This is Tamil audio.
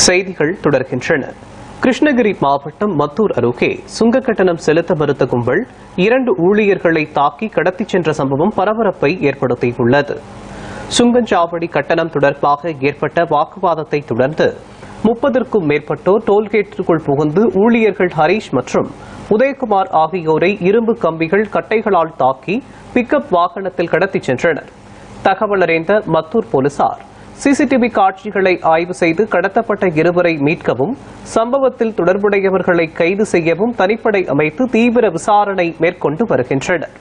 செய்திகள் தொடர்கின்றன. கிருஷ்ணகிரி மாவட்டம் மத்தூர் அருகே சுங்க கட்டணம் செலுத்த மறுத்த கும்பல் 2 ஊழியர்களை தாக்கி கடத்திச் சென்ற சம்பவம் பரபரப்பை ஏற்படுத்தியுள்ளது. சுங்கச்சாவடி கட்டணம் தொடர்பாக ஏற்பட்ட வாக்குவாதத்தை தொடர்ந்து 30க்கும் மேற்பட்டோர் டோல்கேட்டிற்குள் புகுந்து ஊழியர்கள் ஹரீஷ் மற்றும் உதயகுமார் ஆகியோரை இரும்பு கம்பிகள் கட்டைகளால் தாக்கி பிக்கப் வாகனத்தில் கடத்திச் சென்றனர். தகவல் அறிந்த மத்தூர் போலீசார் சிசிடிவி காட்சிகளை ஆய்வு செய்து கடத்தப்பட்ட இருவரை மீட்கவும் சம்பவத்தில் தொடர்புடையவர்களை கைது செய்யவும் தனிப்படை அமைத்து தீவிர விசாரணை மேற்கொண்டு வருகின்றனர்.